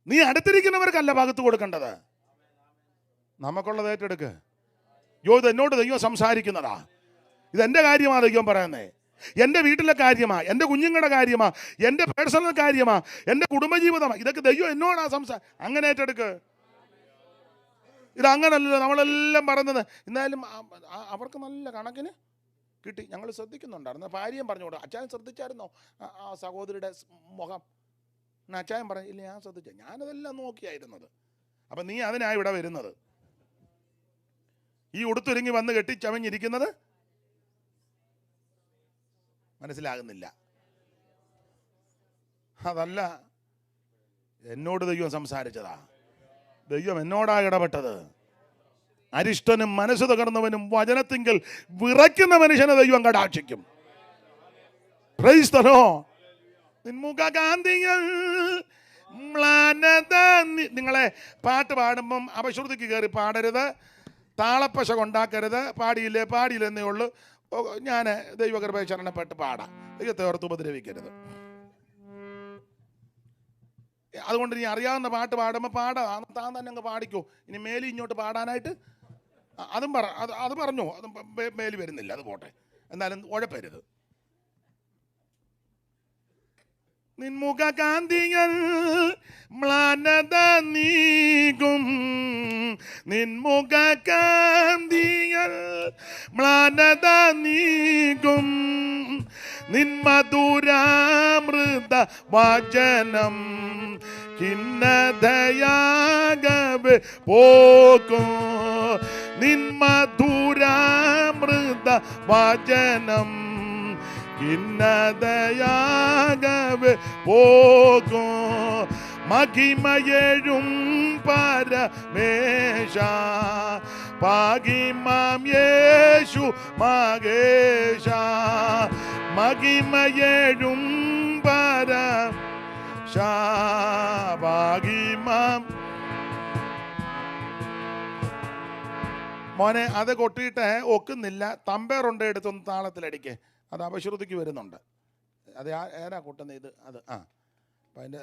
നീ അടുത്തിരിക്കുന്നവർക്കല്ല പകുത്തു കൊടുക്കേണ്ടത്, നമുക്കുള്ളത് ഏറ്റെടുക്ക്. ഇത് എന്നോട് ദൈവം സംസാരിക്കുന്നതാ. ഇതെൻ്റെ കാര്യമാണ് ദൈവം പറയുന്നത്. എൻ്റെ വീട്ടിലെ കാര്യമാ, എൻ്റെ കുഞ്ഞുങ്ങളുടെ കാര്യമാ, എൻ്റെ പേഴ്സണൽ കാര്യമാ, എൻ്റെ കുടുംബജീവിതമാ. ഇതൊക്കെ ദൈവം എന്നോടാ അങ്ങനെ ഏറ്റെടുക്ക്. ഇതങ്ങനല്ലല്ലോ നമ്മളെല്ലാം പറയുന്നത്. എന്നാലും അവർക്ക് നല്ല കണക്കിന് കിട്ടി. ഞങ്ങൾ ശ്രദ്ധിക്കുന്നുണ്ടായിരുന്നു. ഭാര്യയും പറഞ്ഞു കൊടുക്കും, അച്ചായൻ ശ്രദ്ധിച്ചായിരുന്നോ ആ സഹോദരിയുടെ മുഖം? അച്ചായൻ പറഞ്ഞു, ഇല്ല ഞാൻ ശ്രദ്ധിച്ചു, ഞാനതെല്ലാം നോക്കിയായിരുന്നത്. അപ്പം നീ അതിനാ ഇവിടെ വരുന്നത്. ഈ ഉടുത്തൊരുങ്ങി വന്ന് കെട്ടിച്ചമഞ്ഞിരിക്കുന്നത് മനസ്സിലാകുന്നില്ല. അതല്ല എന്നോട് ദൈവം സംസാരിച്ചതാ. ദൈവം എന്നോടാ ഇടപെട്ടത്. അരിഷ്ടനും മനസ്സ് തകർന്നവനും വചനത്തിങ്കൽ വിറയ്ക്കുന്ന മനുഷ്യനെ ദൈവം കടാക്ഷിക്കും. Praise the Lord. നിങ്ങളെ പാട്ട് പാടുമ്പം അപശ്രുതിക്ക് കയറി പാടരുത്, താളപ്പശ കൊണ്ടാക്കരുത്. പാടിയില്ലെന്നേ ഉള്ളൂ. ഞാൻ ദൈവകൃപയെ ശരണപ്പെട്ട് പാടാം. ദൈവത്തെ ഓർത്ത് ഉപദ്രവിക്കരുത്. അതുകൊണ്ട് നീ അറിയാവുന്ന പാട്ട് പാടുമ്പോൾ പാടാം, താൻ തന്നെ അങ്ങ് പാടിക്കോ. ഇനി മേലി ഇങ്ങോട്ട് പാടാനായിട്ട് അത് പറഞ്ഞു, അത് മേലി വരുന്നില്ല, അത് പോട്ടെ. എന്നാലും ഉഴപ്പരുത്. നിൻമുഖ കാന്തികൾ മ്ലാനത നീക്കും, നിൻമുഖ കാന്തികൾ മ്ലാനത നീക്കും, നിന്മധുരാമൃത വചനം ഖിന്നതയാകവെ പോക്കും, നിന്മധുരാമൃത വചനം ഖിന്നതയാകവെ പോക്കും. മഹിമയേഴും പരമേശ പാകിമാം യേശു മഹേശ, മഹിമയേഴും പരമേശ പാകിമാം. മോനെ അത് കൊട്ടിയിട്ട് ഒക്കുന്നില്ല. തമ്പേറുണ്ട്, എടുത്തൊന്ന് താളത്തിലടിക്കേ. അത് അപശ്രുതിക്ക് വരുന്നുണ്ട്. അത് ഏതാ കൂട്ടുന്നത്? ഇത് അത് അപ്പം അതിൻ്റെ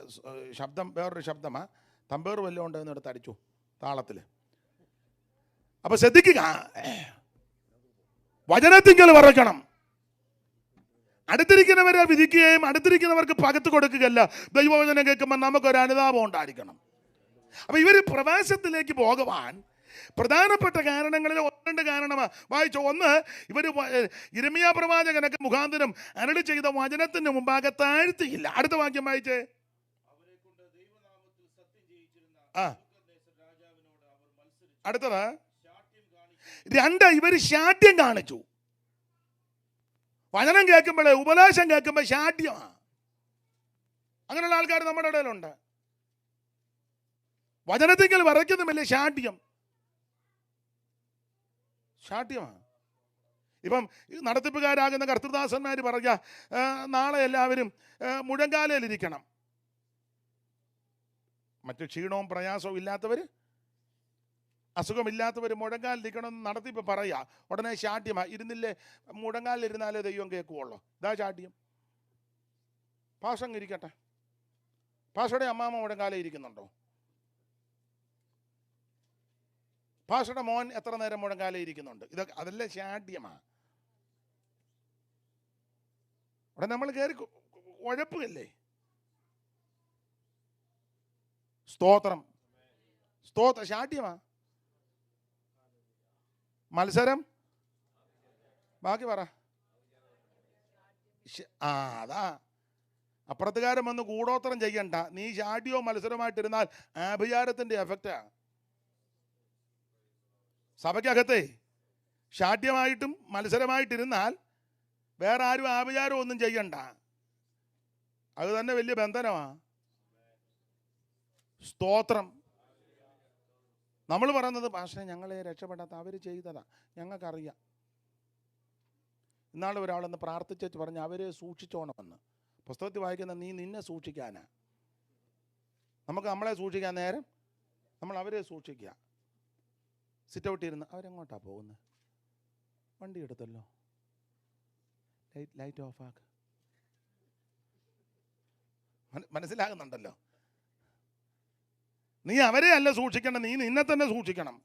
ശബ്ദം വേറൊരു ശബ്ദമാ. തമ്പേർ വല്ലതും ഉണ്ടെന്ന് എടുത്ത് അടിച്ചു താളത്തിൽ. അപ്പം ശ്രദ്ധിക്കുക, വചനത്തിങ്കൽ വിറയ്ക്കണം. അടുത്തിരിക്കുന്നവരെ വിധിക്കുകയും അടുത്തിരിക്കുന്നവർക്ക് പകത്ത് കൊടുക്കുകയല്ല. ദൈവവചനം കേൾക്കുമ്പോൾ നമുക്കൊരു അനുതാപം ഉണ്ടായിരിക്കണം. അപ്പം ഇവർ പ്രവാസത്തിലേക്ക് പോകുവാൻ പ്രധാനപ്പെട്ട കാരണങ്ങളിൽ രണ്ട് കാരണമാണ് വായിച്ചോ. ഒന്ന്, ഇവർ യിരെമ്യാ പ്രവാചകനൊക്കെ മുഖാന്തരം അരുളി ചെയ്ത വചനത്തിന് മുമ്പാകെ താഴ്ത്തിയില്ല. അടുത്ത വാക്യം വായിച്ചേ. അടുത്തത് രണ്ട്, ഇവർ ശാഠ്യം കാണിച്ചു. വചനം കേൾക്കുമ്പോഴേ, ഉപദേശം കേൾക്കുമ്പോൾ ശാഠ്യമാണ്. അങ്ങനെയുള്ള ആൾക്കാർ നമ്മുടെ ഇടയിലുണ്ട്. വചനത്തിങ്കൽ വിറയ്ക്കുന്നുമില്ല, ശാഠ്യമാണ്. ഇപ്പം നടത്തിപ്പുകാരാകുന്ന കർത്തൃദാസന്മാർ പറയുക, നാളെ എല്ലാവരും മുഴങ്കാലയിലിരിക്കണം. മറ്റു ക്ഷീണവും പ്രയാസവും ഇല്ലാത്തവർ, അസുഖമില്ലാത്തവർ മുഴങ്കാലിരിക്കണമെന്ന് നടത്തിപ്പ് പറയുക. ഉടനെ ശാഠ്യമാണ്. ഇരുന്നില്ലേ, മുഴങ്കാലിരുന്നാലേ ദൈവം കേൾക്കുള്ളൂ. ഇതാ ശാഠ്യം. പാഷ ഇരിക്കട്ടെ. പാഷയുടെ അമ്മാമ്മ മുഴങ്കാലയിൽ ഇരിക്കുന്നുണ്ടോ? പാഷയുടെ മോൻ എത്ര നേരം മുഴങ്കാലയിൽ ഇരിക്കുന്നുണ്ട്? ഇതൊക്കെ അതല്ലേ ശാഠ്യമാണ്. ഉടനെ നമ്മൾ കയറി ഉഴപ്പല്ലേ. സ്തോത്രം, ശാഠ്യമാ. മത്സരം, ബാക്കി പറ. അതാ അപ്പുറത്തുകാരൻ വന്ന് കൂടോത്രം ചെയ്യണ്ട. നീ ശാഠ്യവും മത്സരമായിട്ടിരുന്നാൽ ആഭിചാരത്തിൻ്റെ എഫക്റ്റാ. സഭയ്ക്കകത്തെ ശാഠ്യമായിട്ടും മത്സരമായിട്ടിരുന്നാൽ വേറെ ആരും ആഭിചാരം ഒന്നും ചെയ്യണ്ട. അത് തന്നെ വലിയ ബന്ധനമാണ്. സ്തോത്രം. നമ്മൾ പറയുന്നത്, പാസ്റ്ററെ ഞങ്ങളെ രക്ഷപ്പെടാത്ത അവർ ചെയ്തതാ, ഞങ്ങൾക്കറിയാം. ഇന്നാൾ ഒരാളെന്ന് പ്രാർത്ഥിച്ചു പറഞ്ഞ് അവരെ സൂക്ഷിച്ചോണമെന്ന്. പുസ്തകത്തിൽ വായിക്കുന്ന നീ നിന്നെ സൂക്ഷിക്കാനാ. നമുക്ക് നമ്മളെ സൂക്ഷിക്കാൻ നേരം നമ്മൾ അവരെ സൂക്ഷിക്കുക. സിറ്റ് ഔട്ട് ഇരുന്ന് അവരെങ്ങോട്ടാ പോകുന്നത്? വണ്ടി എടുത്തല്ലോ, ലൈറ്റ് ഓഫ് ആക്ക്. മനസ്സിലാകുന്നുണ്ടല്ലോ. നീ അവരെ അല്ല സൂക്ഷിക്കണം, നീ നിന്നെ തന്നെ സൂക്ഷിക്കണം.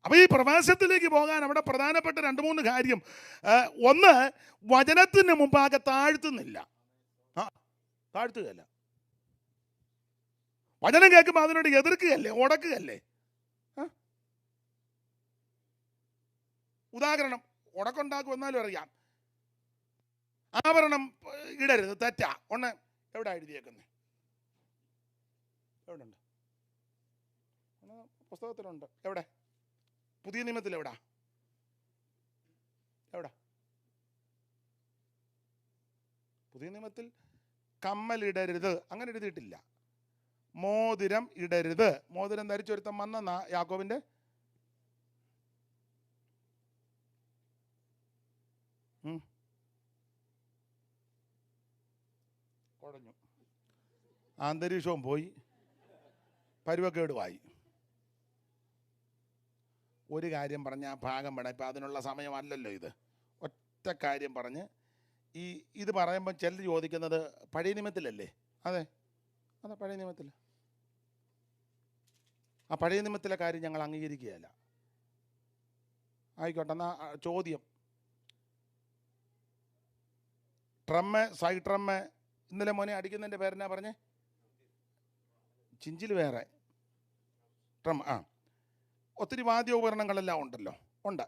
അപ്പൊ ഈ പ്രവാസത്തിലേക്ക് പോകാൻ അവിടെ പ്രധാനപ്പെട്ട 2-3 കാര്യം. ഒന്ന്, വചനത്തിന് മുമ്പാകെ താഴ്ത്തുന്നില്ല. താഴ്ത്തുകയല്ല. വചനം കേൾക്കുമ്പോൾ അതിനോട് എതിർക്കുകയല്ലേ, ഉടക്കുകയല്ലേ. ഉദാഹരണം, ഉടക്കുണ്ടാക്കും എന്നാലും അറിയാം. ആഭരണം ഇടരുത്, തെറ്റാ. എവിടെ എഴുതിയേക്കുന്നേ? എവിടെ ഉണ്ട്? പുസ്തകത്തിലുണ്ട്. എവിടെ? പുതിയ നിയമത്തിൽ എവിടെ? പുതിയ നിയമത്തിൽ കമ്മലിടരുത് അങ്ങനെ എഴുതിയിട്ടില്ല. മോതിരം ഇടരുത്. മോതിരം ധരിച്ചൊരുത്തം വന്ന യാക്കോബിന്റെ കുഴഞ്ഞു, അന്തരീക്ഷവും പോയി, പരുവക്കേടുമായി. ഒരു കാര്യം പറഞ്ഞ ആ ഭാഗം വേണം. ഇപ്പം അതിനുള്ള സമയമല്ലല്ലോ ഇത്. ഒറ്റ കാര്യം പറഞ്ഞ് ഇത് പറയുമ്പം ചിലർ ചോദിക്കുന്നത് പഴയ നിയമത്തിലല്ലേ? അതെ, പഴയ നിയമത്തിൽ. ആ പഴയ നിയമത്തിലെ കാര്യം ഞങ്ങൾ അംഗീകരിക്കുകയല്ല. ആയിക്കോട്ടെ, എന്നാ ചോദ്യം. ട്രമ്മ്, സൈഡ് ട്രമ്മ്, ഇന്നലെ മോനെ അടിക്കുന്നതിൻ്റെ പേരെന്നാ പറഞ്ഞേ? ചിഞ്ചിൽ വേറെ ട്രം. ഒത്തിരി വാദ്യോപകരണങ്ങളെല്ലാം ഉണ്ടല്ലോ. ഉണ്ട്.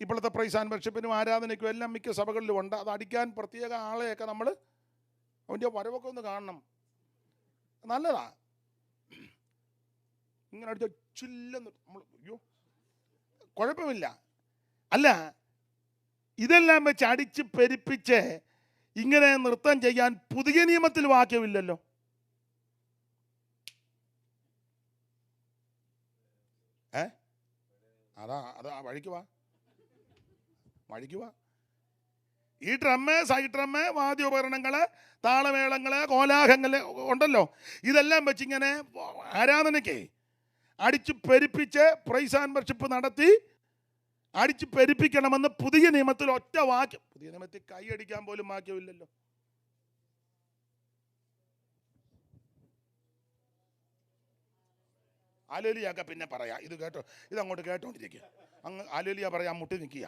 ഇപ്പോഴത്തെ പ്രൈസ് ആൻഡ് വർഷിപ്പിനും ആരാധനയ്ക്കും എല്ലാം മിക്ക സഭകളിലും ഉണ്ട്. അത് അടിക്കാൻ പ്രത്യേക ആളെയൊക്കെ നമ്മൾ അവൻ്റെ വരവൊക്കെ ഒന്ന് കാണണം. നല്ലതാ. ഇങ്ങനെ അടിച്ച ചില്ലെന്ന് നമ്മൾ അയ്യോ കുഴപ്പമില്ല. അല്ല, ഇതെല്ലാം വെച്ച് അടിച്ച് പെരുപ്പിച്ച് ഇങ്ങനെ നൃത്തം ചെയ്യാൻ പുതിയ നിയമത്തിൽ വാക്യമില്ലല്ലോ. അതാ വഴിക്ക് വാ. ഈ ട്രമ്മ്, സൈഡ് ട്രമ്മ്, വാദ്യോപകരണങ്ങള്, താളമേളങ്ങള്, കോലാഹലങ്ങള് ഉണ്ടല്ലോ. ഇതെല്ലാം വെച്ചിങ്ങനെ ആരാധനയ്ക്ക് അടിച്ച് പെരുപ്പിച്ച് പ്രൈസ് ആൻഡ് വർഷിപ്പ് നടത്തി അടിച്ച് പെരുപ്പിക്കണമെന്ന് പുതിയ നിയമത്തിൽ ഒറ്റ വാക്യം. പുതിയ നിയമത്തിൽ കൈയടിക്കാൻ പോലും വാക്യമില്ലല്ലോ. ആലോലിയാക്ക പിന്നെ പറയാ. ഇത് കേട്ടോ, ഇതങ്ങോട്ട് കേട്ടോണ്ടിരിക്കുക. അങ്ങ് ആലോലിയ പറയാൻ മുട്ടി നിൽക്കുക.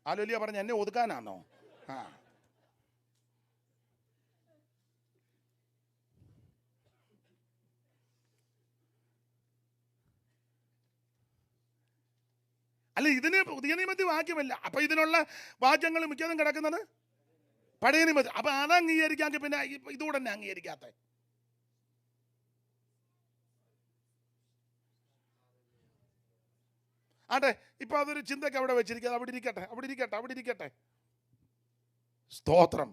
ആലോലിയ പറഞ്ഞ എന്നെ ഒതുക്കാനാണോ? അല്ല, ഇതിന് പുതിയ നിയമത്തിൽ വാക്യമല്ല. അപ്പൊ ഇതിനുള്ള വാക്യങ്ങൾ മിക്കതും കിടക്കുന്നത് പഴയ നിയമത്തിൽ. അപ്പൊ അത് അംഗീകരിക്കാൻ പിന്നെ ഇതുകൂടെ തന്നെ അംഗീകരിക്കാത്ത. ആട്ടെ, ഇപ്പൊ അതൊരു ചിന്തക്ക് അവിടെ വെച്ചിരിക്കുക. അവിടെ ഇരിക്കട്ടെ. സ്തോത്രം.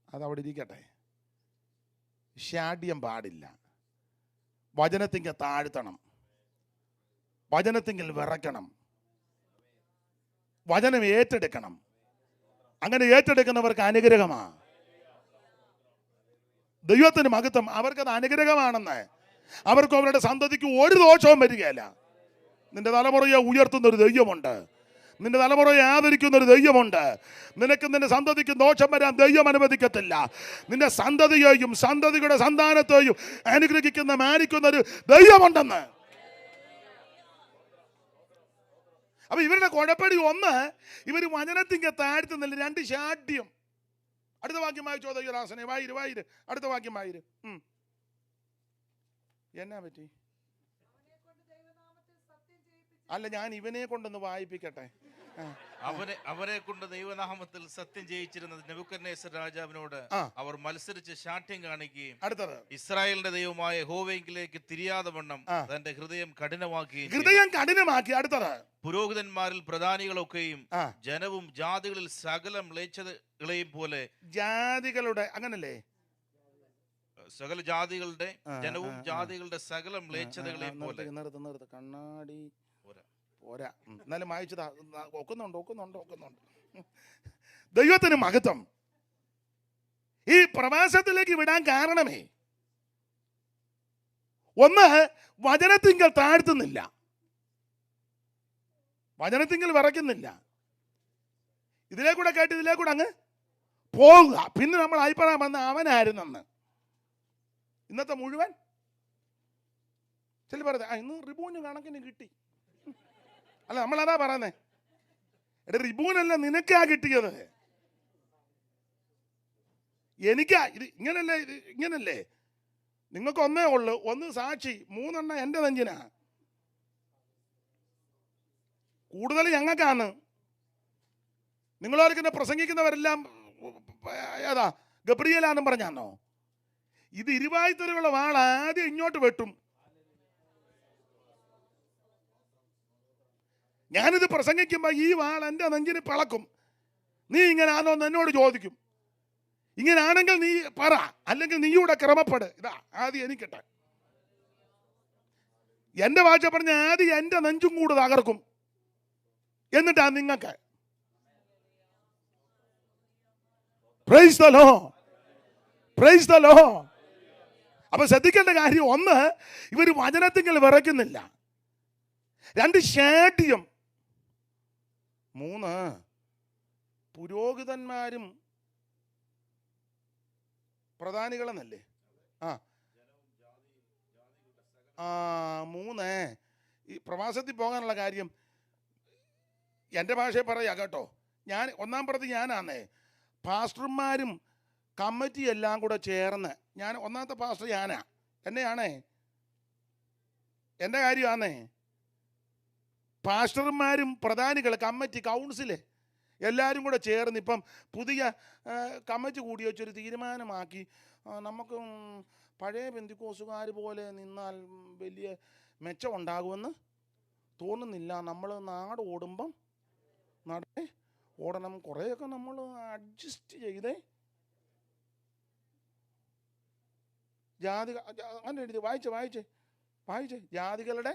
അതവിടെ ഇരിക്കട്ടെ. ശാഠ്യം പാടില്ല. വചനത്തിങ്കൽ താഴ്ത്തണം, വചനത്തിങ്കൽ വിറയ്ക്കണം, വചനം ഏറ്റെടുക്കണം. അങ്ങനെ ഏറ്റെടുക്കുന്നവർക്ക് അനുഗ്രഹമാ. ദൈവത്തിന് മഹത്വം. അവർക്കത് അനുഗ്രഹമാണെന്ന്. അവർക്ക് അവരുടെ സന്തതിക്ക് ഒരു ദോഷവും വരികയല്ല. നിന്റെ തലമുറയെ ഉയർത്തുന്നൊരു ദൈവമുണ്ട്. നിന്റെ തലമുറയെ ആദരിക്കുന്നൊരു ദൈവമുണ്ട്. നിനക്ക് നിന്റെ സന്തതിക്ക് ദോഷം വരാൻ ദൈവം അനുവദിക്കത്തില്ല. നിന്റെ സന്തതിയെയും സന്തതിയുടെ സന്താനത്തെയും അനുഗ്രഹിക്കുന്ന മാനിക്കുന്നൊരു ദൈവമുണ്ടെന്ന്. അപ്പൊ ഇവരുടെ കുഴപ്പടി ഒന്ന്, ഇവർ വചനത്തിങ്കൽ താഴ്ത്തുന്നില്ല. 2, ശാഠ്യം. അടുത്ത വാക്യം വായിച്ചോ ദൈവദാസനെ. വായിര്. അടുത്ത വാക്യം വായിര്. എന്നാ പറ്റി? അല്ല, ഞാൻ ഇവനെ കൊണ്ടൊന്ന് വായിപ്പിക്കട്ടെ. അവരെ കൊണ്ട് ദൈവനാമത്തിൽ സത്യം ചെയ്യിച്ചിരുന്ന നെബൂഖദ്നേസർ രാജാവിനോട് അവർ മത്സരിച്ച് ശാഠ്യം കാണിക്കുകയും അടുത്തത് ഇസ്രായേലിന്റെ ദൈവമായ യഹോവയിലേക്ക് തിരിയാതെ വണ്ണം തന്റെ ഹൃദയം കഠിനമാക്കി. അടുത്തത് പുരോഹിതന്മാരിൽ പ്രധാനികളൊക്കെയും ജനവും ജാതികളിൽ സകല മ്ലേച്ഛതകളെയും പോലെ. ജാതികളുടെ അങ്ങനല്ലേ? സകല ജാതികളുടെ ജനവും ജാതികളുടെ സകല മ്ലേച്ഛതകളെയും പോലെ. കണ്ണാടി പോരാ, എന്നാലും വായിച്ചതാ. ഒക്കുന്നുണ്ട്. ദൈവത്തിന് മഹത്വം. ഈ പ്രവാസത്തിലേക്ക് വിടാൻ കാരണമേ ഒന്ന്, വചനത്തിങ്കൽ താഴ്ത്തുന്നില്ല, വചനത്തിങ്കൽ വിറയ്ക്കുന്നില്ല. ഇതിലേക്കൂടെ കേട്ട് ഇതിലേക്കൂടെ അങ്ങ് പോകുക. പിന്നെ നമ്മൾ അഭിപ്രായം വന്ന അവനായിരുന്നെന്ന്. ഇന്നത്തെ മുഴുവൻ ചില പറയുന്നത് ഇന്ന് റിബൂന് കണക്കിന് കിട്ടി. അല്ല, നമ്മളതാ പറയുന്നേ. എടാ, റിബൂനല്ല, നിനക്കാ കിട്ടിയത്. എനിക്കാ ഇത്. ഇങ്ങനല്ലേ, ഇത് ഇങ്ങനല്ലേ? നിങ്ങൾക്ക് ഒന്നേ ഉള്ളു, ഒന്ന് സാക്ഷി, 3 എണ്ണം എൻ്റെ നെഞ്ചിനാ. കൂടുതൽ ഞങ്ങൾക്കാണ്. നിങ്ങളോർക്കിന്നെ പ്രസംഗിക്കുന്നവരെല്ലാം ഏതാ ഗബ്രിയേലാന്നും പറഞ്ഞാന്നോ? ഇത് ഇരുവായ്ത്തരയുള്ള വാൾ ആദ്യം ഇങ്ങോട്ട് വെട്ടും. ഞാനിത് പ്രസംഗിക്കുമ്പോൾ ഈ വാൾ എൻ്റെ നെഞ്ചിന് പിളക്കും. നീ ഇങ്ങനാണോ എന്ന് എന്നോട് ചോദിക്കും. ഇങ്ങനാണെങ്കിൽ നീ പറ, അല്ലെങ്കിൽ നീയുടെ ക്രമപ്പെട്. ഇതാ ആദ്യം എനിക്കട്ടെ. എൻ്റെ ഭാഷ പറഞ്ഞ ആദ്യം എൻ്റെ നെഞ്ചും കൂടെ തകർക്കും, എന്നിട്ടാ നിങ്ങൾക്ക്. Praise the Lord, praise the Lord. അപ്പൊ ശ്രദ്ധിക്കേണ്ട കാര്യം, ഒന്ന്, ഇവർ വചനത്തിങ്കിൽ വിറയ്ക്കുന്നില്ല. 2, ശാഠ്യം. 3, പുരോഹിതന്മാരും പ്രധാനികളെന്നല്ലേ? 3, ഈ പ്രവാസത്തിൽ പോകാനുള്ള കാര്യം എൻ്റെ ഭാഷയിൽ പറയാ കേട്ടോ. ഞാൻ ഒന്നാം പ്രതി ഞാനാന്നേ. പാസ്റ്റർമാരും കമ്മിറ്റി എല്ലാം കൂടെ ചേർന്ന്, ഞാൻ ഒന്നാമത്തെ പാസ്റ്റർ ഞാനാ, എന്നെയാണേ, എൻ്റെ കാര്യമാണേ. പാസ്റ്റർമാരും പ്രധാനികൾ, കമ്മിറ്റി, കൗൺസില് എല്ലാവരും കൂടെ ചേർന്ന് ഇപ്പം പുതിയ കമ്മിറ്റി കൂടി വെച്ചൊരു തീരുമാനമാക്കി. നമുക്ക് പഴയ പെന്തിക്കോസുകാർ പോലെ നിന്നാൽ വലിയ മെച്ചം ഉണ്ടാകുമെന്ന് തോന്നുന്നില്ല. നമ്മൾ നാട് ഓടുമ്പം ഓടണം, കുറേയൊക്കെ നമ്മൾ അഡ്ജസ്റ്റ് ചെയ്തേ. ജാതി അങ്ങനെ എഴുതി വായിച്ചേ ജാതികളുടെ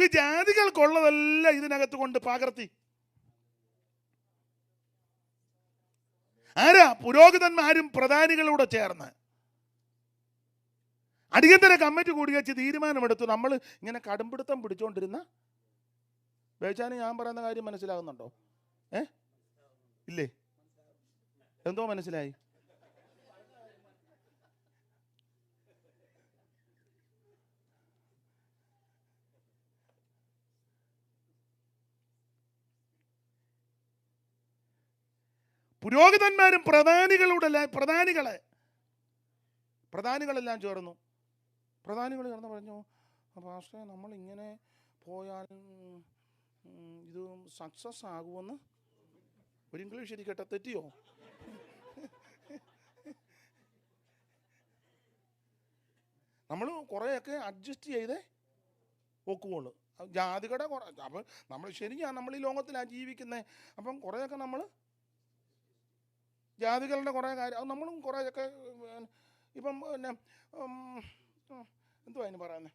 ഈ ജാതികൾക്കുള്ളതെല്ലാം ഇതിനകത്ത് കൊണ്ട് പകർത്തി. ആരാ? പുരോഹിതന്മാരും പ്രധാനികളൂടെ ചേർന്ന് അടിയന്തര കമ്മിറ്റി കൂടി വെച്ച് തീരുമാനമെടുത്തു. നമ്മൾ ഇങ്ങനെ കടുംപിടുത്തം പിടിച്ചോണ്ടിരുന്ന വേച്ചാന് ഞാൻ പറയുന്ന കാര്യം മനസ്സിലാകുന്നുണ്ടോ? ഇല്ലേ? എന്തോ മനസ്സിലായി? പുരോഹിതന്മാരും പ്രധാനികളെല്ലാം ചേർന്നു. പ്രധാനികൾ ചേർന്ന് പറഞ്ഞു, പാസ്റ്റേ, നമ്മളിങ്ങനെ പോയാൽ ഇത് സക്സസ് ആകുമെന്ന്. ഒരു ഇംഗ്ലീഷ് ഇരിക്കട്ടെ, തെറ്റിയോ? നമ്മൾ കുറേയൊക്കെ അഡ്ജസ്റ്റ് ചെയ്തേ ഒക്കുള്ളൂ. ജാതികളുടെ കുറേ, അപ്പം നമ്മൾ ശരിയാണ്, നമ്മൾ ഈ ലോകത്തിലാണ് ജീവിക്കുന്നത്. അപ്പം കുറേയൊക്കെ നമ്മൾ ജാതികളുടെ കുറേ കാര്യം നമ്മളും കുറേയൊക്കെ ഇപ്പം പിന്നെ എന്തുവാ അതിന് പറയുന്നത്,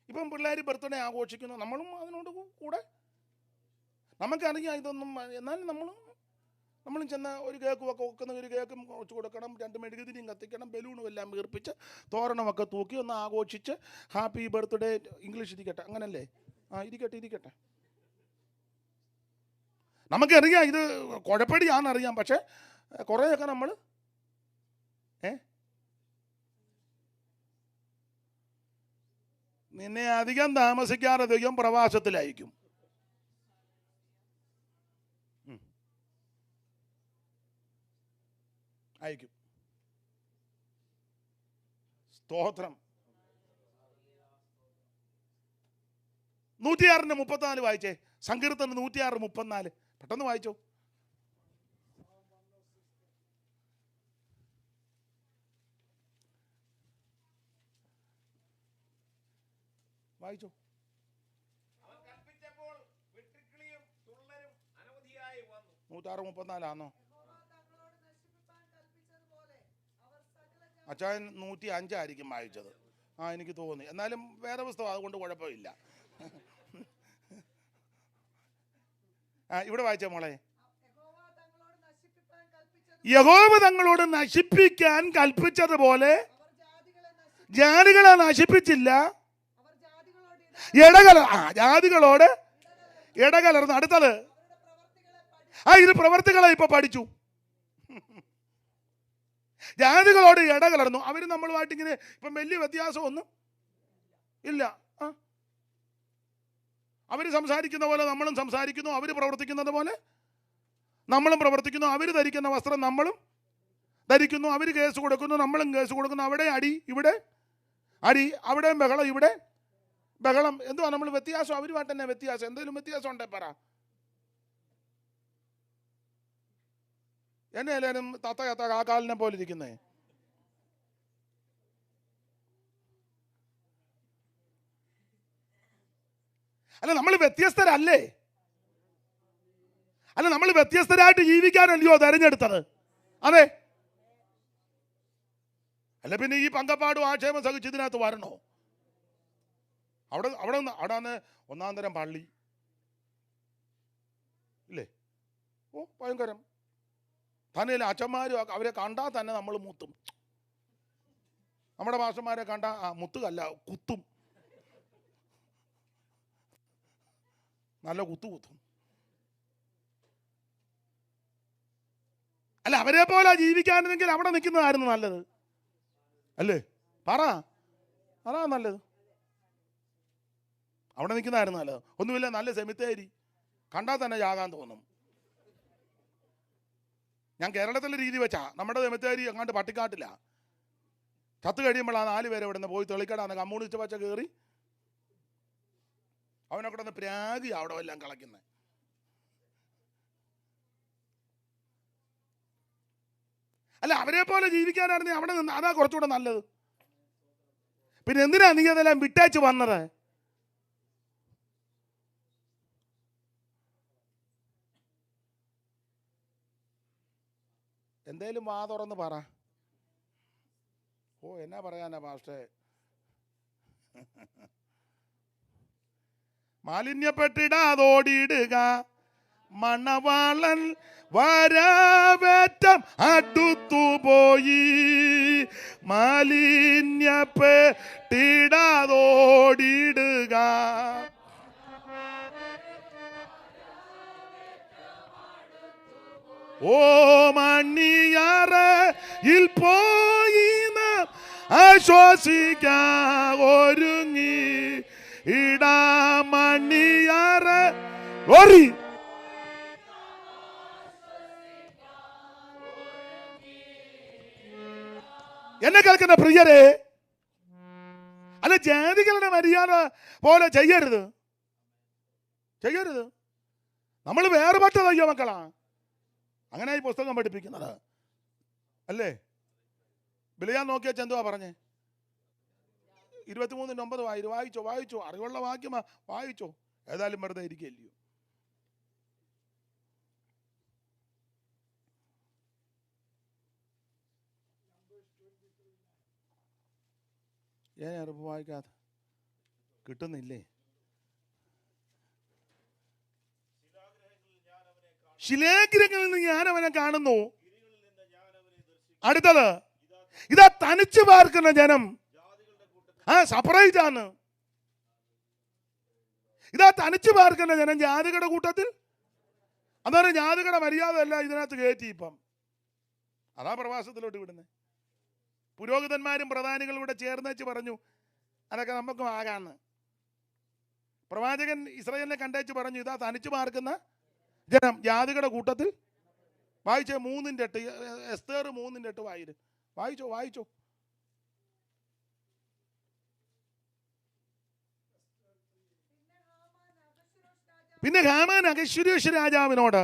ഇപ്പം പിള്ളേർ ബർത്ത്ഡേ ആഘോഷിക്കുന്നു, നമ്മളും അതിനോട് കൂടെ. നമുക്കറിയാം ഇതൊന്നും. എന്നാലും നമ്മളും ചെന്ന ഒരു കേക്കും ഒക്കെ വെക്കുന്ന, ഒരു കേക്കും കുറച്ച് കൊടുക്കണം, 2 മെഴുകുതിരിയും കത്തിക്കണം, ബലൂണും എല്ലാം വീർപ്പിച്ച് തോരണമൊക്കെ തൂക്കി ഒന്ന് ആഘോഷിച്ച് ഹാപ്പി ബർത്ത്ഡേ. ഇംഗ്ലീഷ് ഇരിക്കട്ടെ, അങ്ങനല്ലേ? ഇരിക്കട്ടെ. നമുക്കറിയാം ഇത് കുഴപ്പടിയാണെന്നറിയാം. പക്ഷെ കുറേയൊക്കെ നമ്മൾ നിന്നെ അധികം താമസിക്കാതെ ദൈവം പ്രവാസത്തിലയക്കും. അയക്കും. സ്തോത്രം. 106:34 വായിച്ചേ. സങ്കീർത്തനം 106:34. പെട്ടെന്ന് വായിച്ചോ. വായിച്ചോ. 106:34 അച്ചായൻ 105 ആയിരിക്കും വായിച്ചത്. എനിക്ക് തോന്നി. എന്നാലും വേറെ പുസ്തകം, അതുകൊണ്ട് കുഴപ്പമില്ല. ഇവിടെ വായിച്ച മോളെ. യഹോവ തങ്ങളോട് നശിപ്പിക്കാൻ കൽപ്പിച്ചതുപോലെ ജാതികളെ നശിപ്പിച്ചില്ല. ജാതികളോട് ഇടകലർന്നു. അടുത്തത് ഇത് പ്രവർത്തികളെ ഇപ്പൊ പഠിച്ചു. ജാതികളോട് ഇടകലർന്നു. അവര് നമ്മളുമായിട്ട് ഇങ്ങനെ ഇപ്പം വലിയ വ്യത്യാസമൊന്നും ഇല്ല. അവര് സംസാരിക്കുന്ന പോലെ നമ്മളും സംസാരിക്കുന്നു, അവര് പ്രവർത്തിക്കുന്നത് പോലെ നമ്മളും പ്രവർത്തിക്കുന്നു, അവര് ധരിക്കുന്ന വസ്ത്രം നമ്മളും ധരിക്കുന്നു, അവര് കേസ് കൊടുക്കുന്നു, നമ്മളും കേസ് കൊടുക്കുന്നു. അവിടെ അടി, ഇവിടെ അടി, അവിടെയും ബഹളം, ഇവിടെ ബഹളം. എന്തുവാ നമ്മൾ വ്യത്യാസം? അവരുമായിട്ട് തന്നെ വ്യത്യാസം. എന്തെങ്കിലും വ്യത്യാസം ഉണ്ടേ പറ. എന്നെ എല്ലാവരും തത്ത കാക്കാലിനെ പോലെ ഇരിക്കുന്നേ. അല്ല, നമ്മൾ വ്യത്യസ്തരല്ലേ? അല്ല, നമ്മൾ വ്യത്യസ്തരായിട്ട് ജീവിക്കാനല്ലയോ തെരഞ്ഞെടുത്തത്? അതെ. അല്ല പിന്നെ ഈ പങ്കപ്പാടും ആക്ഷേപം സഹിച്ച് ഇതിനകത്ത് വരണോ? അവിടെ ഒന്നാം തരം പള്ളി ഇല്ലേ? ഓ ഭയങ്കരം. തന്നെയല്ലേ അച്ഛന്മാരും അവരെ കണ്ടാൽ തന്നെ നമ്മൾ മുത്തും. നമ്മുടെ മാഷന്മാരെ കണ്ടാൽ മുത്തുകല്ല, കുത്തും. നല്ല കുത്തും. അല്ല, അവരെ പോലെ ജീവിക്കാനെങ്കിൽ അവിടെ നിൽക്കുന്നതായിരുന്നു നല്ലത് അല്ലേ? പറ, അതാ നല്ലത്. അവിടെ നിൽക്കുന്നതായിരുന്നു നല്ലത്. ഒന്നുമില്ല, നല്ല സെമിത്തേരി കണ്ടാൽ തന്നെ ചാകാൻ തോന്നും. ഞാൻ കേരളത്തിലെ രീതി വെച്ചാ, നമ്മുടെ സെമിത്തേരി അങ്ങോട്ട് പട്ടിക്കാട്ടില്ല. ചത്ത് കഴിയുമ്പോൾ ആ 4 പേരെ ഇവിടെ നിന്ന് പോയി തെളിക്കടാന്ന് കമ്മ്യൂണിസ്റ്റ് പച്ച കയറി അവനൊക്കെ ഒന്ന് പ്രാഗി അവിടെ എല്ലാം കളയ്ക്കുന്നത്. അല്ല, അവരെ പോലെ ജീവിക്കാനായിരുന്നു അവിടെ നിന്ന്, അതാ കുറച്ചുകൂടെ നല്ലത്. പിന്നെ എന്തിനാ നീ അതെല്ലാം വിട്ടേച്ച് വന്നത്? എന്തേലും വാ തുറന്ന് പറ. ഓ എന്നാ പറയാനാ പാസ്റ്റേ? മാലിന്യപ്പെട്ടിടാതോടിയിടുക, മണവാളൻ വരവേറ്റം അടുത്തുപോയി. മാലിന്യപ്പെട്ടിടാതോടിയിടുക. ഓ മണിയറയിൽ പോയി നാം ആശ്വസിക്കാൻ ഒരുങ്ങി ഇടാമണിയറ ഓറി. എന്നെ കേൾക്കുന്ന പ്രിയരെ, അല്ല ജാതികളുടെ മര്യാദ പോലെ ചെയ്യരുത്. നമ്മൾ വേറുപെട്ടതയ്യോ മക്കളാ. അങ്ങനെ ഈ പുസ്തകം പഠിപ്പിക്കുന്നത് അല്ലേ? ബിലിയാൻ നോക്കിയ എന്തുവാ പറഞ്ഞേ? 23:9 വായിച്ചോ. അറിവുള്ള വാക്യമാ, വായിച്ചോ. ഏതായാലും വെറുതെ ഇരിക്കല്ലയോ. അറിവ് വായിക്കാതെ കിട്ടുന്നില്ലേ? ശിലാഗ്രഹങ്ങളിൽ നിന്ന് ഞാൻ അവനെ കാണുന്നു. അടുത്തത് ഇതാ തനിച്ചു പാർക്കുന്ന ജനം. സർപ്രൈസ് ആണ്. ഇതാ തനിച്ചു പാർക്കുന്ന ജനം ജാതികളുടെ കൂട്ടത്തിൽ. അതാണ് ജാതികളുടെ മര്യാദ അല്ല ഇതിനകത്ത് കയറ്റി. ഇപ്പം അതാ പ്രവാസത്തിലോട്ട് വിടുന്നത്. പുരോഹിതന്മാരും പ്രധാനികളും കൂടെ ചേർന്ന് വെച്ച് പറഞ്ഞു അതൊക്കെ നമുക്കും ആകാന്ന്. പ്രവാചകൻ ഇസ്രായേലിനെ കണ്ടേച്ച് പറഞ്ഞു ഇതാ തനിച്ചു പാർക്കുന്ന ജനം ജാതികളുടെ കൂട്ടത്തിൽ. വായിച്ചേ 3:8 എസ്തേർ 3:8 വായിച്ചോ. പിന്നെ ഹാമാൻ അഹശ്വേരോശ് രാജാവിനോട്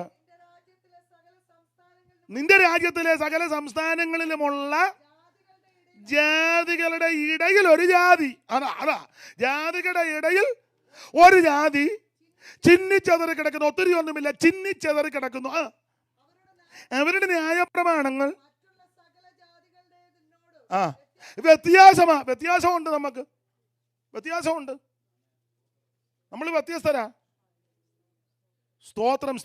നിന്റെ രാജ്യത്തിലെ സകല സംസ്ഥാനങ്ങളിലുമുള്ള ജാതികളുടെ ഇടയിൽ ഒരു ജാതി, അതാ ജാതികളുടെ ഇടയിൽ ഒരു ജാതി ചിന്നിച്ചെതറി കിടക്കുന്നു. ഒത്തിരി ഒന്നുമില്ല, ചിന്നിച്ചെതറി കിടക്കുന്നു. അവരുടെ ന്യായപ്രമാണങ്ങൾ വ്യത്യാസമുണ്ട്. നമുക്ക് വ്യത്യാസമുണ്ട്. നമ്മൾ വ്യത്യസ്തരാ. സ്തോത്രം.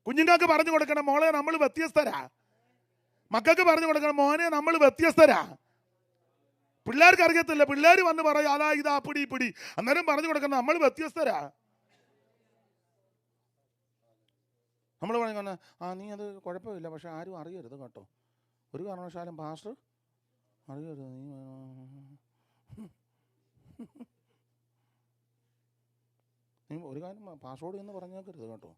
കുഞ്ഞുങ്ങൾക്ക് പറഞ്ഞു കൊടുക്കണം മോളെ നമ്മൾ വ്യത്യസ്തരാ. മക്കൾക്ക് പറഞ്ഞു കൊടുക്കണം മോനെ നമ്മൾ വ്യത്യസ്തരാ. പിള്ളേർക്ക് അറിയത്തില്ല. പിള്ളേർ വന്ന് പറയും അതാ ഇതാ പിടി പിടി. അന്നേരം പറഞ്ഞു കൊടുക്കുന്ന നമ്മൾ വ്യത്യസ്തരാ. നമ്മൾ പറയുന്ന നീ അത് കുഴപ്പമില്ല, പക്ഷെ ആരും അറിയരുത് കേട്ടോ, ഒരു കാരണവശാലും പാസ്റ്റർ അറിയരുത്. നീ ഒരു കാര്യം പാസ്വേഡ് എന്ന് പറഞ്ഞേക്കരുത് കേട്ടോ.